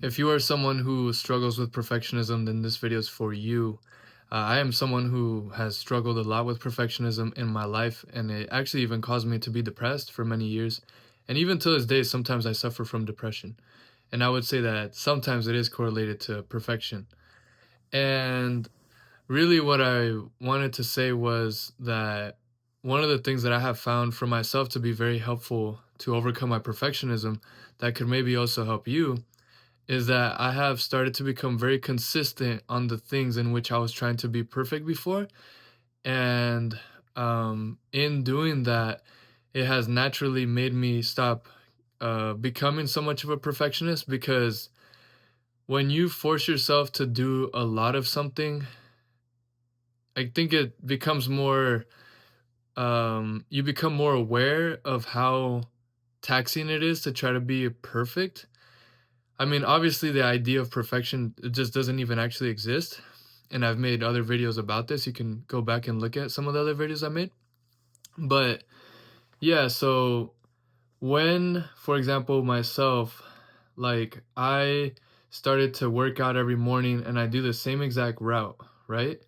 If you are someone who struggles with perfectionism, then this video is for you. I am someone who has struggled a lot with perfectionism in my life, and it actually even caused me to be depressed for many years. And even to this day, sometimes I suffer from depression. And I would say that sometimes it is correlated to perfection. And really, what I wanted to say was that one of the things that I have found for myself to be very helpful to overcome my perfectionism that could maybe also help you is that I have started to become very consistent on the things in which I was trying to be perfect before. And in doing that, it has naturally made me stop becoming so much of a perfectionist because when you force yourself to do a lot of something, I think it becomes more, you become more aware of how taxing it is to try to be perfect. I mean, obviously, the idea of perfection it just doesn't even actually exist. And I've made other videos about this. You can go back and look at some of the other videos I made. But yeah, so when, for example, myself, like I started to work out every morning and I do the same exact route, right?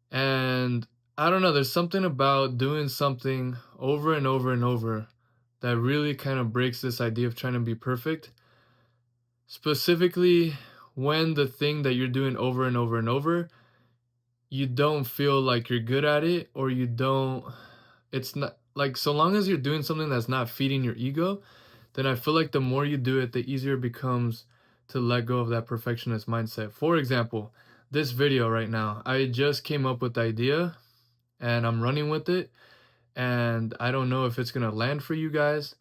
And I don't know, there's something about doing something over and over and over that really kind of breaks this idea of trying to be perfect. Specifically, when the thing that you're doing over and over and over, you don't feel like you're good at it, or you don't, it's not like so long as you're doing something that's not feeding your ego, then I feel like the more you do it, the easier it becomes to let go of that perfectionist mindset. For example, this video right now, I just came up with the idea and I'm running with it. And I don't know if it's gonna land for you guys,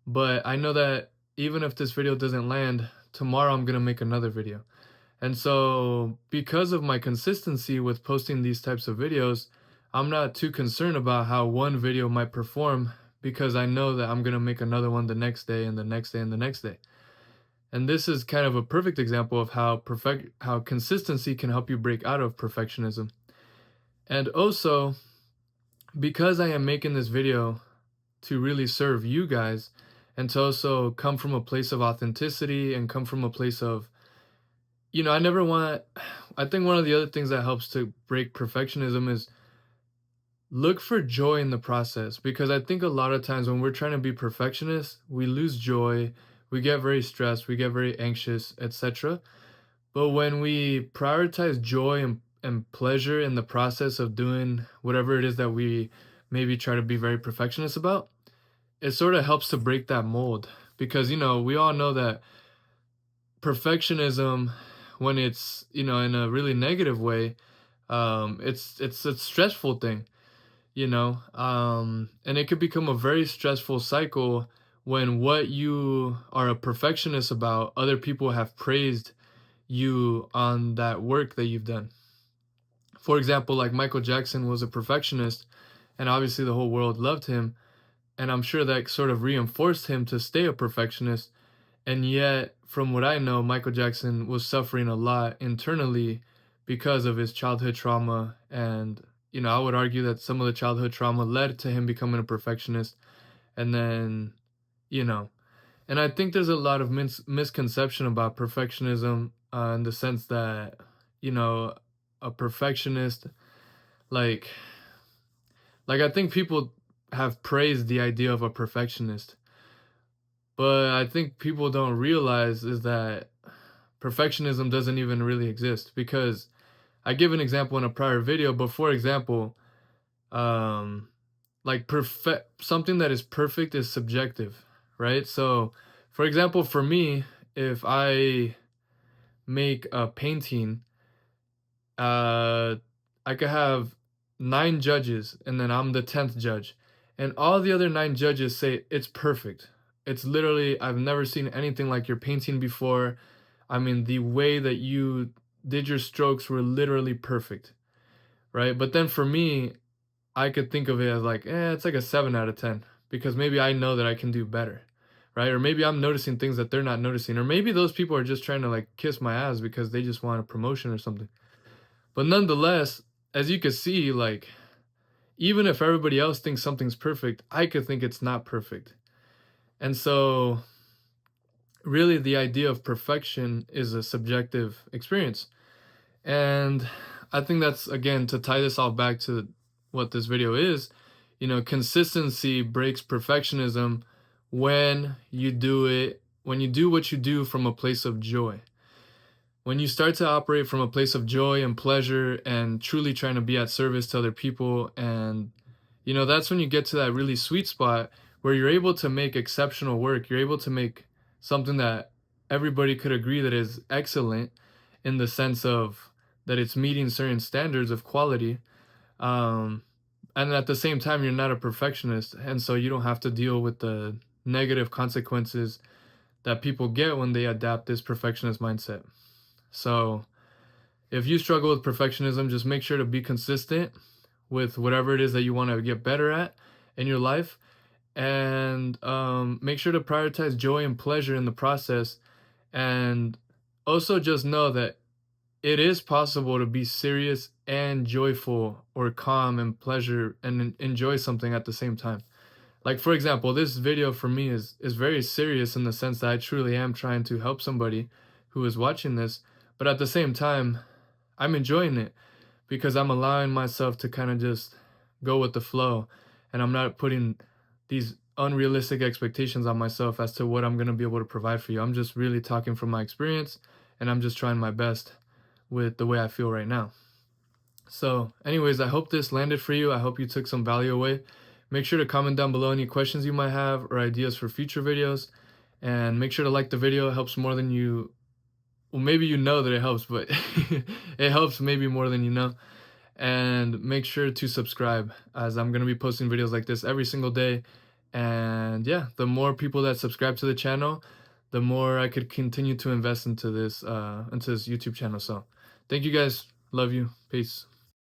but I know that even if this video doesn't land, tomorrow I'm gonna make another video. And so, because of my consistency with posting these types of videos, I'm not too concerned about how one video might perform because I know that I'm gonna make another one the next day and the next day and the next day. And this is kind of a perfect example of how consistency can help you break out of perfectionism. And also, because I am making this video to really serve you guys and to also come from a place of authenticity and come from a place of, I never want, I think one of the other things that helps to break perfectionism is look for joy in the process, because I think a lot of times when we're trying to be perfectionists, we lose joy, we get very stressed, we get very anxious, etc. But when we prioritize joy and pleasure in the process of doing whatever it is that we maybe try to be very perfectionist about, it sort of helps to break that mold, because we all know that perfectionism, when it's in a really negative way, it's a stressful thing, and it could become a very stressful cycle when what you are a perfectionist about, other people have praised you on that work that you've done. For example, like Michael Jackson was a perfectionist, and obviously the whole world loved him, and I'm sure that sort of reinforced him to stay a perfectionist. And yet, from what I know, Michael Jackson was suffering a lot internally because of his childhood trauma. And, I would argue that some of the childhood trauma led to him becoming a perfectionist. And then, you know, and I think there's a lot of misconception about perfectionism, in the sense that, you know, a perfectionist, like, I think people have praised the idea of a perfectionist. But I think people don't realize is that perfectionism doesn't even really exist, because I give an example in a prior video, but for example, um like perfect something that is perfect is subjective, right? So, for example, for me, if I make a painting, uh I could have 9 judges and then I'm the 10th judge. And all the other 9 judges say it's perfect. It's literally, I've never seen anything like your painting before. I mean, the way that you did your strokes were literally perfect, right? But then for me, I could think of it as like, it's like a 7 out of 10, because maybe I know that I can do better, right? Or maybe I'm noticing things that they're not noticing, or maybe those people are just trying to like kiss my ass because they just want a promotion or something. But nonetheless, as you can see, like, even if everybody else thinks something's perfect, I could think it's not perfect. And so really the idea of perfection is a subjective experience. And I think that's, again, to tie this all back to what this video is, consistency breaks perfectionism when you do what you do from a place of joy. When you start to operate from a place of joy and pleasure and truly trying to be at service to other people, and that's when you get to that really sweet spot where you're able to make exceptional work. You're able to make something that everybody could agree that is excellent, in the sense of that it's meeting certain standards of quality. um, and at the same time, you're not a perfectionist, and so you don't have to deal with the negative consequences that people get when they adapt this perfectionist mindset. So if you struggle with perfectionism, just make sure to be consistent with whatever it is that you want to get better at in your life, and make sure to prioritize joy and pleasure in the process. And also just know that it is possible to be serious and joyful, or calm and pleasure and enjoy something at the same time. Like, for example, this video for me is very serious, in the sense that I truly am trying to help somebody who is watching this, but at the same time, I'm enjoying it because I'm allowing myself to kind of just go with the flow, and I'm not putting these unrealistic expectations on myself as to what I'm going to be able to provide for you. I'm just really talking from my experience, and I'm just trying my best with the way I feel right now. So, anyways, I hope this landed for you. I hope you took some value away. Make sure to comment down below any questions you might have or ideas for future videos. And make sure to like the video. It helps more than you. Well, maybe you know that it helps, but it helps maybe more than you know. And make sure to subscribe, as I'm going to be posting videos like this every single day. And yeah, the more people that subscribe to the channel, the more I could continue to invest into this YouTube channel. So thank you guys. Love you. Peace.